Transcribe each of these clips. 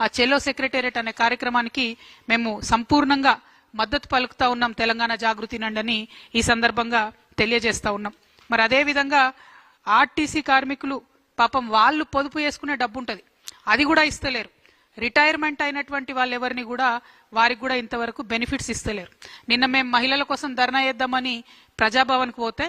ఆ చెలో సెక్రటేరియట్ అనే కార్యక్రమానికి మేము సంపూర్ణంగా మద్దతు పలుకుతా ఉన్నాం. తెలంగాణ జాగృతి నండని ఈ సందర్భంగా తెలియజేస్తా ఉన్నాం. మరి అదే విధంగా ఆర్టీసీ కార్మికులు పాపం వాళ్ళు పొదుపు చేసుకునే డబ్బు ఉంటుంది, అది కూడా ఇస్తలేరు. రిటైర్మెంట్ అయినటువంటి వాళ్ళు ఎవరిని కూడా వారికి కూడా ఇంతవరకు బెనిఫిట్స్ ఇస్తలేరు. నిన్న మేము మహిళల కోసం ధర్నా చేద్దామని ప్రజాభవన్కి పోతే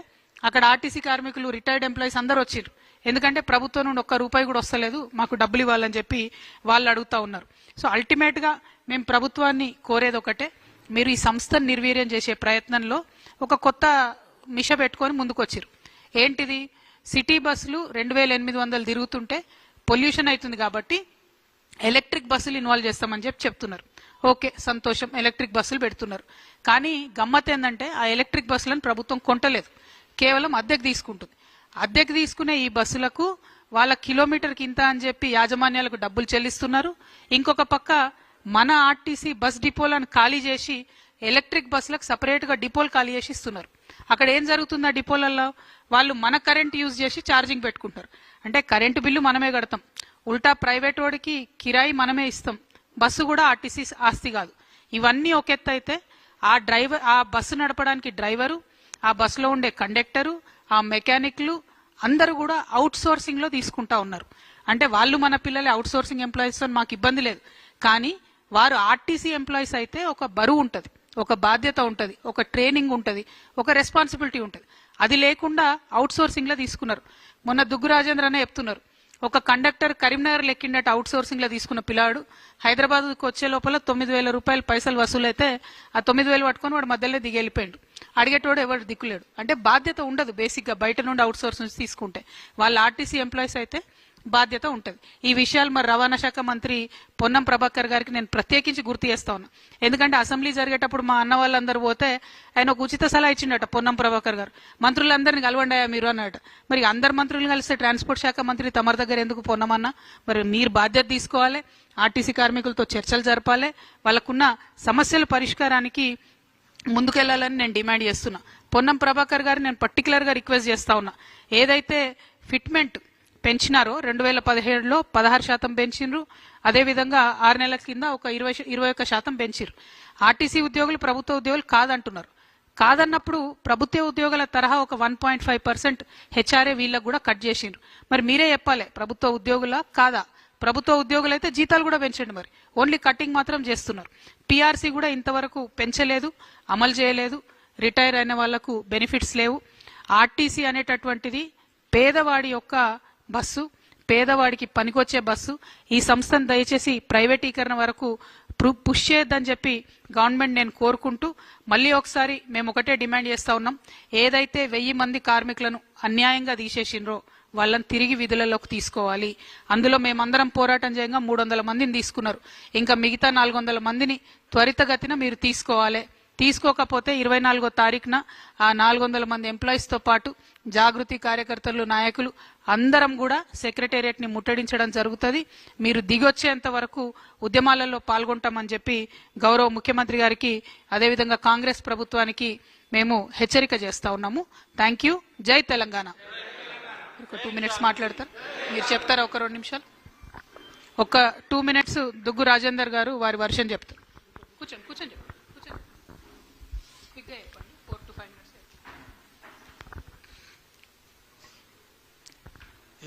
అక్కడ ఆర్టీసీ కార్మికులు రిటైర్డ్ ఎంప్లాయీస్ అందరూ వచ్చారు. ఎందుకంటే ప్రభుత్వం నుండి ఒక్క రూపాయి కూడా వస్తలేదు, మాకు డబ్బులు ఇవ్వాలని చెప్పి వాళ్ళు అడుగుతా ఉన్నారు. సో అల్టిమేట్గా మేము ప్రభుత్వాన్ని కోరేది ఒకటే, మీరు ఈ సంస్థను నిర్వీర్యం చేసే ప్రయత్నంలో ఒక కొత్త మిష పెట్టుకొని ముందుకు వచ్చారు. ఏంటిది? సిటీ బస్సులు 2800 తిరుగుతుంటే పొల్యూషన్ అవుతుంది కాబట్టి ఎలక్ట్రిక్ బస్సులు ఇన్వాల్వ్ చేస్తామని చెప్తున్నారు. ఓకే, సంతోషం, ఎలక్ట్రిక్ బస్సులు పెడుతున్నారు. కానీ గమ్మత్ ఏంటంటే ఆ ఎలక్ట్రిక్ బస్సులను ప్రభుత్వం కొంటలేదు, కేవలం అద్దెకు తీసుకుంటుంది. అద్దెకు తీసుకునే ఈ బస్సులకు వాళ్ళ కిలోమీటర్కి ఇంత అని చెప్పి యాజమాన్యాలకు డబ్బులు చెల్లిస్తున్నారు. ఇంకొక పక్క మన ఆర్టీసీ బస్ డిపోలను ఖాళీ చేసి ఎలక్ట్రిక్ బస్సులకు సపరేట్గా డిపోలు ఖాళీ చేసి ఇస్తున్నారు. అక్కడ ఏం జరుగుతుంది? ఆ డిపోలలో వాళ్ళు మన కరెంట్ యూజ్ చేసి ఛార్జింగ్ పెట్టుకుంటారు. అంటే కరెంటు బిల్లు మనమే కడతాం, ఉల్టా ప్రైవేట్ వాడికి కిరాయి మనమే ఇస్తాం. బస్సు కూడా ఆర్టీసీ ఆస్తి కాదు. ఇవన్నీ ఒక ఎత్తు అయితే ఆ బస్సు నడపడానికి డ్రైవరు, ఆ బస్సులో ఉండే కండక్టరు, ఆ మెకానిక్లు అందరూ కూడా అవుట్ సోర్సింగ్లో తీసుకుంటా ఉన్నారు. అంటే వాళ్ళు మన పిల్లలే, అవుట్ సోర్సింగ్ ఎంప్లాయీస్తో మాకు ఇబ్బంది లేదు. కానీ వారు ఆర్టీసీ ఎంప్లాయీస్ అయితే ఒక బరువు ఉంటుంది, ఒక బాధ్యత ఉంటుంది, ఒక ట్రైనింగ్ ఉంటుంది, ఒక రెస్పాన్సిబిలిటీ ఉంటుంది. అది లేకుండా అవుట్ సోర్సింగ్లో తీసుకున్నారు. మొన్న దుగ్గు రాజేంద్ర అనే చెప్తున్నారు, ఒక కండక్టర్ కరీంనగర్ లెక్కిండట అవుట్ సోర్సింగ్లో తీసుకున్న పిల్లాడు హైదరాబాద్కి వచ్చే లోపల 9,000 రూపాయలు పైసలు వసూలైతే ఆ 9,000 పట్టుకొని వాడు మధ్యలో దిగి వెళ్ళిపోయాడు. అడిగేటోడు ఎవరు దిక్కులేడు. అంటే బాధ్యత ఉండదు బేసిక్గా, బయట నుండి అవుట్ సోర్స్ నుంచి తీసుకుంటే. వాళ్ళ ఆర్టీసీ ఎంప్లాయీస్ అయితే బాధ్యత ఉంటుంది. ఈ విషయాలు మరి రవాణా శాఖ మంత్రి పొన్నం ప్రభాకర్ గారికి నేను ప్రత్యేకించి గుర్తు చేస్తా ఉన్నా. ఎందుకంటే అసెంబ్లీ జరిగేటప్పుడు మా అన్న వాళ్ళందరూ పోతే ఆయన ఒక ఉచిత సలహా ఇచ్చిండట పొన్నం ప్రభాకర్ గారు, మంత్రులందరినీ కలవండాయా మీరు అన్నట. మరి అందరు మంత్రులు కలిస్తే ట్రాన్స్పోర్ట్ శాఖ మంత్రి తమరి దగ్గర ఎందుకు పొన్నమన్నా? మరి మీరు బాధ్యత తీసుకోవాలి, ఆర్టీసీ కార్మికులతో చర్చలు జరపాలి, వాళ్ళకున్న సమస్యల పరిష్కారానికి ముందుకెళ్లాలని నేను డిమాండ్ చేస్తున్నా. పొన్నం ప్రభాకర్ గారు నేను పర్టికులర్గా రిక్వెస్ట్ చేస్తా ఉన్నా, ఏదైతే ఫిట్మెంట్ పెంచినారో 2017లో 16% పెంచినారు, అదేవిధంగా 6 నెలల కింద ఒక 21% పెంచారు. ఆర్టీసీ ఉద్యోగులు ప్రభుత్వ ఉద్యోగులు కాదంటున్నారు. కాదన్నప్పుడు ప్రభుత్వ ఉద్యోగుల తరహా ఒక 1.5% హెచ్ఆర్ఏ వీళ్ళకు కూడా కట్ చేసిండ్రు. మరి మీరే చెప్పాలి, ప్రభుత్వ ఉద్యోగుల కాదా? ప్రభుత్వ ఉద్యోగులు అయితే జీతాలు కూడా పెంచండి, మరి ఓన్లీ కట్టింగ్ మాత్రం చేస్తున్నారు. పిఆర్సీ కూడా ఇంతవరకు పెంచలేదు, అమలు చేయలేదు. రిటైర్ అయిన వాళ్లకు బెనిఫిట్స్ లేవు. ఆర్టీసీ అనేటటువంటిది పేదవాడి యొక్క బస్సు, పేదవాడికి పనికొచ్చే బస్సు. ఈ సంస్థను దయచేసి ప్రైవేటీకరణ వరకు పుష్ చేయొద్దని చెప్పి గవర్నమెంట్ నేను కోరుకుంటూ మళ్ళీ ఒకసారి మేము ఒకటే డిమాండ్ చేస్తా ఉన్నాం, ఏదైతే 1000 మంది కార్మికులను అన్యాయంగా తీసేసిండ్రో వాళ్ళని తిరిగి విధులలోకి తీసుకోవాలి. అందులో మేమందరం పోరాటం చేయంగా 300 మందిని తీసుకున్నారు, ఇంకా మిగతా 400 మందిని త్వరితగతిన మీరు తీసుకోవాలి. తీసుకోకపోతే 24వ తారీఖున ఆ 400 మంది ఎంప్లాయీస్తో పాటు జాగృతి కార్యకర్తలు, నాయకులు అందరం కూడా సెక్రటేరియట్ని ముట్టడించడం జరుగుతుంది. మీరు దిగొచ్చేంత వరకు ఉద్యమాలలో పాల్గొంటామని చెప్పి గౌరవ ముఖ్యమంత్రి గారికి, అదేవిధంగా కాంగ్రెస్ ప్రభుత్వానికి మేము హెచ్చరిక చేస్తా ఉన్నాము. Thank you. జై తెలంగాణ. ఒక 2 మినిట్స్ మాట్లాడతారు, మీరు చెప్తారా? ఒక 2 నిమిషాలు, ఒక 2 మినిట్స్ దుగ్గు రాజేందర్ గారు వారి వర్షం చెప్తారు. కూర్చోండి కూర్చోండి.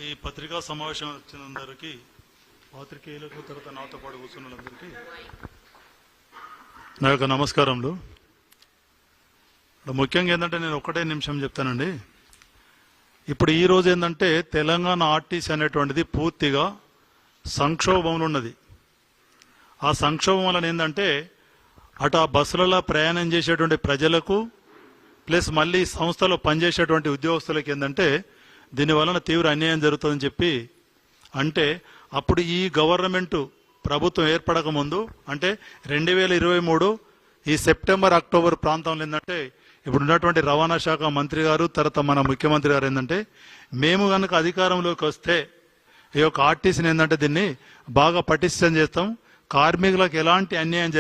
ఈ పత్రికా సమావేశం వచ్చినందరికీ, పాత్రికేయులకు, తర్వాత నాతో పాటు కూర్చున్నందరికీ నా యొక్క నమస్కారములు. ముఖ్యంగా ఏంటంటే నేను ఒకటే నిమిషం చెప్తానండి. ఇప్పుడు ఈ రోజు ఏంటంటే తెలంగాణ ఆర్టీసీ అనేటువంటిది పూర్తిగా సంక్షోభంలో ఉన్నది. ఆ సంక్షోభం వలన ఏంటంటే అటు ఆ బస్సులలో ప్రయాణం చేసేటువంటి ప్రజలకు ప్లస్ మళ్ళీ సంస్థలో పనిచేసేటువంటి ఉద్యోగస్తులకు ఏంటంటే దీని వలన తీవ్ర అన్యాయం జరుగుతుందని చెప్పి, అంటే అప్పుడు ఈ గవర్నమెంట్ ప్రభుత్వం ఏర్పడక ముందు అంటే 2023 ఈ సెప్టెంబర్ అక్టోబర్ ప్రాంతంలో ఏంటంటే ఇప్పుడు ఉన్నటువంటి రవాణా శాఖ మంత్రి గారు, తర్వాత మన ముఖ్యమంత్రి గారు ఏంటంటే మేము కనుక అధికారంలోకి వస్తే ఈ యొక్క ఆర్టీసీని ఏంటంటే దీన్ని బాగా పటిష్టం చేస్తాం, కార్మికులకు ఎలాంటి అన్యాయం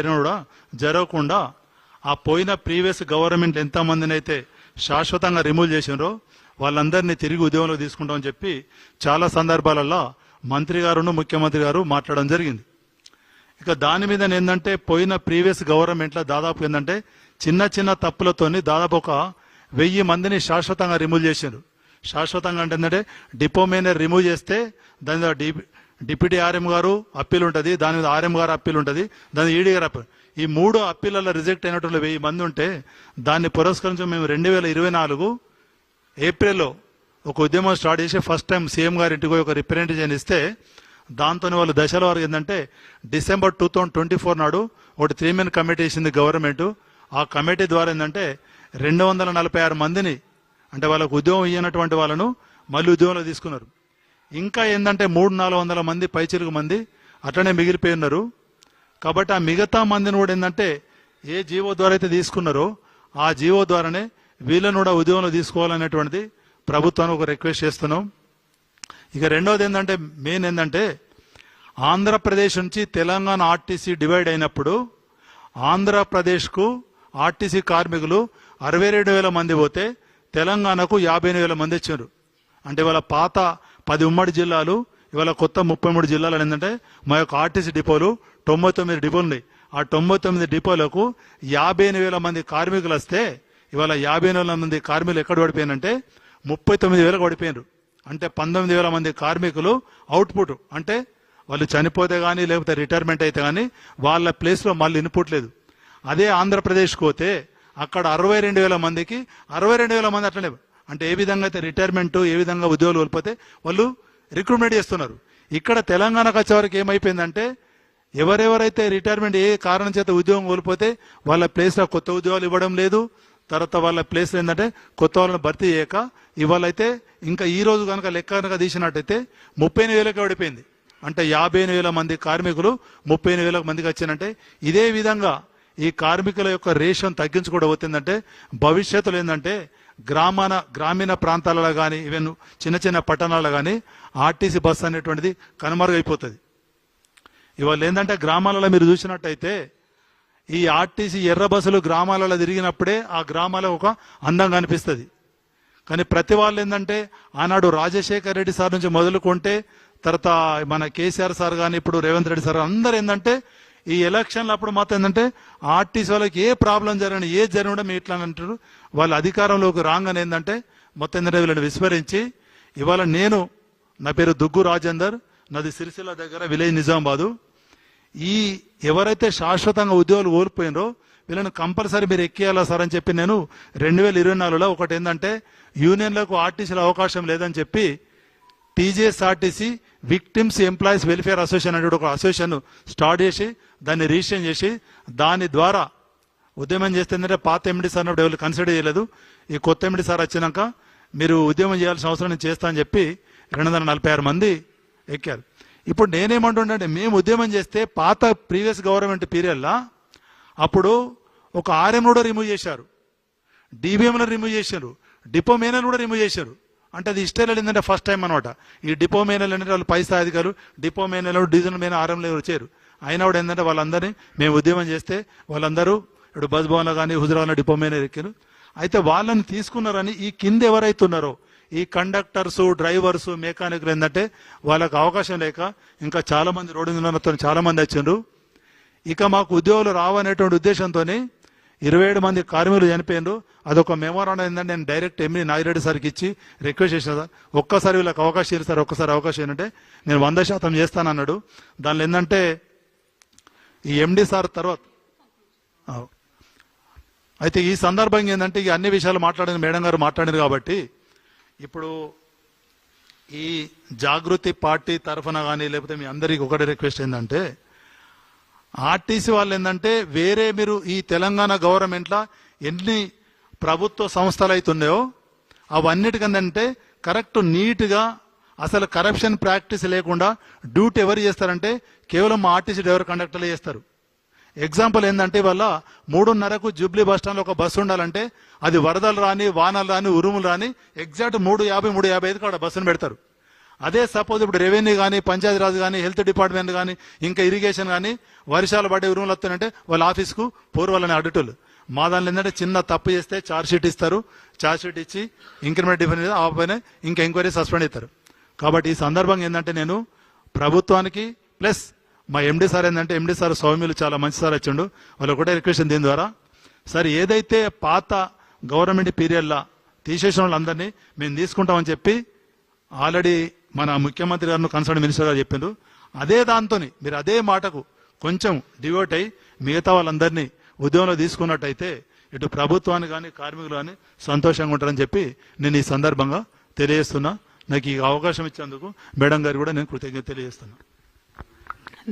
జరగకుండా ఆ పోయిన ప్రీవియస్ గవర్నమెంట్ ఎంతమందిని అయితే శాశ్వతంగా రిమూవ్ చేసినారో వాళ్ళందరినీ తిరిగి ఉద్యోగంలో తీసుకుంటామని చెప్పి చాలా సందర్భాలలో మంత్రి గారును ముఖ్యమంత్రి గారు మాట్లాడడం జరిగింది. ఇక దాని మీద ఏంటంటే పోయిన ప్రీవియస్ గవర్నమెంట్లో దాదాపు ఏంటంటే చిన్న చిన్న తప్పులతోని దాదాపు ఒక 1000 మందిని శాశ్వతంగా రిమూవ్ చేశారు. శాశ్వతంగా అంటే ఏంటంటే డిపో మేనేజర్ రిమూవ్ చేస్తే దాని మీద డిప్యూటీ ఆర్ఎం గారు అప్పీల్ ఉంటుంది, దాని మీద ఆర్ఎం గారు అప్పీల్ ఉంటుంది, దాని ఈడీ గారు అప్పీల్. ఈ 3 అప్పీలలో రిజెక్ట్ అయినటువంటి 1000 మంది ఉంటే దాన్ని పురస్కరించి మేము 2024 ఏప్రిల్లో ఒక ఉద్యమం స్టార్ట్ చేసి ఫస్ట్ టైం సీఎం గారి ఇంటికి ఒక రిప్రజెంటేషన్ ఇస్తే దాంతో వాళ్ళు దశల వారు ఏంటంటే December 2024 నాడు ఒకటి 3 మెన్ కమిటీ వేసింది గవర్నమెంట్. ఆ కమిటీ ద్వారా ఏంటంటే 246 మందిని అంటే వాళ్ళకు ఉద్యోగం ఇవ్వనటువంటి వాళ్ళను మళ్ళీ ఉద్యోగంలో తీసుకున్నారు. ఇంకా ఏంటంటే 300-400 మంది పైచిలుకు మంది అట్లనే మిగిలిపోయి ఉన్నారు. కాబట్టి ఆ మిగతా మందిని కూడా ఏంటంటే ఏ జీవో ద్వారా అయితే తీసుకున్నారో ఆ జీవో ద్వారానే వీళ్ళను కూడా ఉద్యోగంలో తీసుకోవాలనేటువంటిది ప్రభుత్వానికి ఒక రిక్వెస్ట్ చేస్తున్నాం. ఇక రెండవది ఏంటంటే మెయిన్ ఏంటంటే ఆంధ్రప్రదేశ్ నుంచి తెలంగాణ ఆర్టీసీ డివైడ్ అయినప్పుడు ఆంధ్రప్రదేశ్కు ఆర్టీసీ కార్మికులు 62,000 మంది పోతే తెలంగాణకు 58,000 మంది ఇచ్చారు. అంటే ఇవాళ పాత 10 ఉమ్మడి జిల్లాలు ఇవాళ కొత్త 33 జిల్లాలు ఏంటంటే మా యొక్క ఆర్టీసీ డిపోలు 99 డిపోలు ఉన్నాయి. ఆ 99 డిపోలకు 58,000 మంది కార్మికులు వస్తే ఇవాళ 58,000 మంది కార్మికులు ఎక్కడ పడిపోయినంటే 39,000 పడిపోయినారు. అంటే 19,000 మంది కార్మికులు అవుట్పుట్ అంటే వాళ్ళు చనిపోతే కానీ లేకపోతే రిటైర్మెంట్ అయితే కానీ వాళ్ళ ప్లేస్లో మళ్ళీ ఇన్పుట్ లేదు. అదే ఆంధ్రప్రదేశ్కి పోతే అక్కడ 62,000 మందికి 62,000 మంది అట్లనే అంటే ఏ విధంగా అయితే రిటైర్మెంట్ ఏ విధంగా ఉద్యోగులు కోల్పోతే వాళ్ళు రిక్రూట్మెంట్ చేస్తున్నారు. ఇక్కడ తెలంగాణకు వచ్చేవరకు ఏమైపోయిందంటే ఎవరెవరైతే రిటైర్మెంట్ ఏ కారణం చేత ఉద్యోగం కోల్పోతే వాళ్ళ ప్లేస్లో కొత్త ఉద్యోగాలు ఇవ్వడం లేదు. తర్వాత వాళ్ళ ప్లేస్లో ఏంటంటే కొత్త వాళ్ళని భర్తీ చేయక ఇవాళ అయితే ఇంకా ఈ రోజు కనుక లెక్క కనుక తీసినట్టయితే 38,000కి పడిపోయింది. అంటే 58,000 మంది కార్మికులు 38,000 మందికి వచ్చిందంటే ఇదే విధంగా ఈ కార్మికుల యొక్క రేషన్ తగ్గించుకోవడం అవుతుందంటే భవిష్యత్తులో ఏంటంటే గ్రామీణ ప్రాంతాలలో కానీ ఈవెన్ చిన్న చిన్న పట్టణాలలో కానీ ఆర్టీసీ బస్ అనేటువంటిది కనుమరుగైపోతుంది. ఇవాళ ఏంటంటే గ్రామాలలో మీరు చూసినట్టయితే ఈ ఆర్టీసీ ఎర్ర బస్సులు గ్రామాలలో తిరిగినప్పుడే ఆ గ్రామాల ఒక అందంగా అనిపిస్తుంది. కానీ ప్రతి వాళ్ళు ఏంటంటే ఆనాడు రాజశేఖర్ రెడ్డి సార్ నుంచి మొదలుకుంటే తర్వాత మన కేసీఆర్ సార్ కానీ ఇప్పుడు రేవంత్ రెడ్డి సార్ అందరూ ఏంటంటే ఈ ఎలక్షన్లు అప్పుడు మాత్రం ఏంటంటే ఆర్టీసీ వాళ్ళకి ఏ ప్రాబ్లం జరిగినా ఏ జరిగినా మీ ఇట్లా అంటారు. వాళ్ళ అధికారంలోకి రాగానే ఏంటంటే మొత్తం ఏంటంటే వీళ్ళని విస్మరించి ఇవాళ నా పేరు దుగ్గు రాజేందర్, నాది సిరిసిల్ల దగ్గర విలేజ్ నిజామాబాదు. ఈ ఎవరైతే శాశ్వతంగా ఉద్యోగాలు కోల్పోయినరో వీళ్ళని కంపల్సరీ మీరు ఎక్కియాలా సార్ అని చెప్పి నేను 2024లో ఒకటి ఏంటంటే యూనియన్లకు ఆర్టీసీలో అవకాశం లేదని చెప్పి TGSRTC victims employees welfare association అనే ఒక అసోసియేషన్ స్టార్ట్ చేసి దాన్ని రిజిస్ట్రేషన్ చేసి దాని ద్వారా ఉద్యమం చేస్తే ఏంటంటే పాత ఎండి సార్ అన్నప్పుడు ఎవరు కన్సిడర్ చేయలేదు. ఈ కొత్త ఎండి సార్ వచ్చినాక మీరు ఉద్యమం చేయాల్సిన అవసరం నేను చేస్తా అని చెప్పి 246 మంది ఎక్కారు. ఇప్పుడు నేనేమంటుంటే మేము ఉద్యమం చేస్తే పాత ప్రీవియస్ గవర్నమెంట్ పీరియడ్లో అప్పుడు ఒక ఆర్ఎం కూడా రిమూవ్ చేశారు, డిబిఎంలో రిమూవ్ చేశారు, డిపో మేనర్ కూడా రిమూవ్ చేశారు. అంటే అది ఇష్టం ఏంటంటే ఫస్ట్ టైం అనమాట. ఈ డిపో మేనర్లు అంటే వాళ్ళు పై స్థాయి అధికారులు డిపో మేనర్లు డీజిల్ మేనర్ ఆర్ఎంలో వచ్చారు. అయినా కూడా ఏంటంటే వాళ్ళందరినీ మేము ఉద్యమం చేస్తే వాళ్ళందరూ ఇప్పుడు బస్ భవన్లో కానీ హుజురాబాద్లో డిపో మేనర్ ఎక్కారు. అయితే వాళ్ళని తీసుకున్నారని ఈ కింద ఎవరైతే ఉన్నారో ఈ కండక్టర్స్ డ్రైవర్స్ మెకానిక్లు ఏంటంటే వాళ్ళకు అవకాశం లేక ఇంకా చాలా మంది రోడ్డు మీద చాలా మంది వచ్చిండ్రు. ఇక మాకు ఉద్యోగులు రావనేటువంటి ఉద్దేశంతో 27 మంది కార్మికులు చనిపోయినారు. అదొక మెమోరాండం ఏంటంటే నేను డైరెక్ట్ ఎంఈ నాగిరెడ్డి సార్కి ఇచ్చి రిక్వెస్ట్ చేసిన సార్ ఒక్కసారి వీళ్ళకి అవకాశం ఇరు సార్, ఒక్కసారి అవకాశం ఏంటంటే నేను 100% చేస్తానన్నాడు. దానిలో ఏంటంటే ఈ ఎండి సార్ తర్వాత అయితే ఈ సందర్భంగా ఏంటంటే ఈ అన్ని విషయాలు మాట్లాడిన మేడం గారు మాట్లాడారు కాబట్టి ఇప్పుడు ఈ జాగృతి పార్టీ తరఫున కానీ లేకపోతే మీ అందరికి ఒకటి రిక్వెస్ట్ ఏంటంటే ఆర్టీసీ వాళ్ళు ఏంటంటే వేరే మీరు ఈ తెలంగాణ గవర్నమెంట్లో ఎన్ని ప్రభుత్వ సంస్థలు అవుతున్నాయో అవన్నిటికంటే కరెక్ట్ నీట్గా అసలు కరప్షన్ ప్రాక్టీస్ లేకుండా డ్యూటీ ఎవరు చేస్తారంటే కేవలం మా ఆర్టీసీ డ్రైవర్ కండక్టర్లే చేస్తారు. ఎగ్జాంపుల్ ఏంటంటే ఇవాళ 3:30కు జూబ్లీ బస్ స్టాండ్లో ఒక బస్సు ఉండాలంటే అది వరదలు రాని వానలు రాని ఉరుములు రాని ఎగ్జాక్ట్ 3:50 3:55 కూడా బస్సును పెడతారు. అదే సపోజ్ ఇప్పుడు రెవెన్యూ కానీ పంచాయతీరాజ్ కానీ హెల్త్ డిపార్ట్మెంట్ కానీ ఇంకా ఇరిగేషన్ కానీ వర్షాలు పడే ఉరుములు వస్తాయంటే వాళ్ళ ఆఫీస్కు వాళ్ళని అడ్డటోళ్ళు. మా దానిలో ఏంటంటే చిన్న తప్పు చేస్తే ఛార్జ్ షీట్ ఇస్తారు, ఛార్జ్ షీట్ ఇచ్చి ఇంక్రిమెంట్ డిఫరెన్స్ ఆపైనా ఇంకా ఎంక్వైరీ సస్పెండ్ అవుతారు. కాబట్టి ఈ సందర్భంగా ఏంటంటే నేను ప్రభుత్వానికి ప్లస్ మా ఎండి సార్ ఏంటంటే ఎండి సార్ సౌమ్యులు చాలా మంచి సార్ వచ్చిండు. వాళ్ళు ఒకటే రిక్వెస్ట్ దీని ద్వారా, సార్ ఏదైతే పాత గవర్నమెంట్ పీరియడ్లా తీసేసిన వాళ్ళందరినీ మేము తీసుకుంటామని చెప్పి ఆల్రెడీ మన ముఖ్యమంత్రి గారు కన్సర్న్ మినిస్టర్ గారు చెప్పిండ్రు. అదే దాంతో మీరు అదే మాటకు కొంచెం డివోట్ అయ్యి మిగతా వాళ్ళందరినీ ఉద్యోగంలో తీసుకున్నట్టయితే ఇటు ప్రభుత్వాన్ని కానీ కార్మికులు కానీ సంతోషంగా ఉంటారని చెప్పి నేను ఈ సందర్భంగా తెలియజేస్తున్నా. నాకు ఈ అవకాశం ఇచ్చేందుకు మేడం గారు కూడా నేను కృతజ్ఞత తెలియజేస్తున్నా.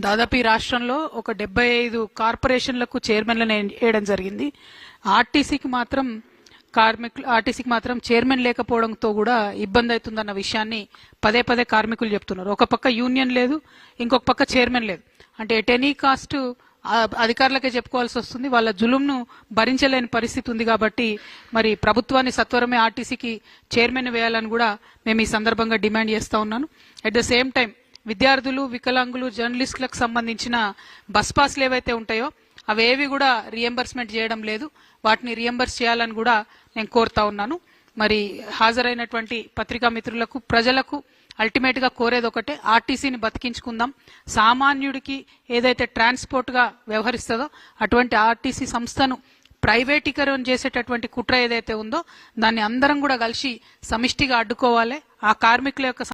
దాదాపు ఈ రాష్ట్రంలో ఒక 75 కార్పొరేషన్లకు చైర్మన్లను వేయడం జరిగింది. ఆర్టీసీకి మాత్రం చైర్మన్ లేకపోవడంతో కూడా ఇబ్బంది అవుతుందన్న విషయాన్ని పదే పదే కార్మికులు చెప్తున్నారు. ఒక పక్క యూనియన్ లేదు, ఇంకొక పక్క చైర్మన్ లేదు. అంటే ఎట్ ఎనీ కాస్ట్ అధికారులకే చెప్పుకోవాల్సి వస్తుంది. వాళ్ళ జులుంను భరించలేని పరిస్థితి ఉంది. కాబట్టి మరి ప్రభుత్వాన్ని సత్వరమే ఆర్టీసీకి చైర్మన్ వేయాలని కూడా మేము ఈ సందర్భంగా డిమాండ్ చేస్తా ఉన్నాను. అట్ ద సేమ్ టైం విద్యార్థులు, వికలాంగులు, జర్నలిస్టులకు సంబంధించిన బస్ పాస్లు ఏవైతే ఉంటాయో అవేవి కూడా రియంబర్స్మెంట్ చేయడం లేదు. వాటిని రియంబర్స్ చేయాలని కూడా నేను కోరుతా ఉన్నాను. మరి హాజరైనటువంటి పత్రికా మిత్రులకు, ప్రజలకు అల్టిమేట్ గా కోరేది ఒకటే, ఆర్టీసీని బతికించుకుందాం. సామాన్యుడికి ఏదైతే ట్రాన్స్పోర్ట్ గా వ్యవహరిస్తుందో అటువంటి ఆర్టీసీ సంస్థను ప్రైవేటీకరణ చేసేటటువంటి కుట్ర ఏదైతే ఉందో దాన్ని అందరం కూడా కలిసి సమిష్టిగా అడ్డుకోవాలి. ఆ కార్మికుల యొక్క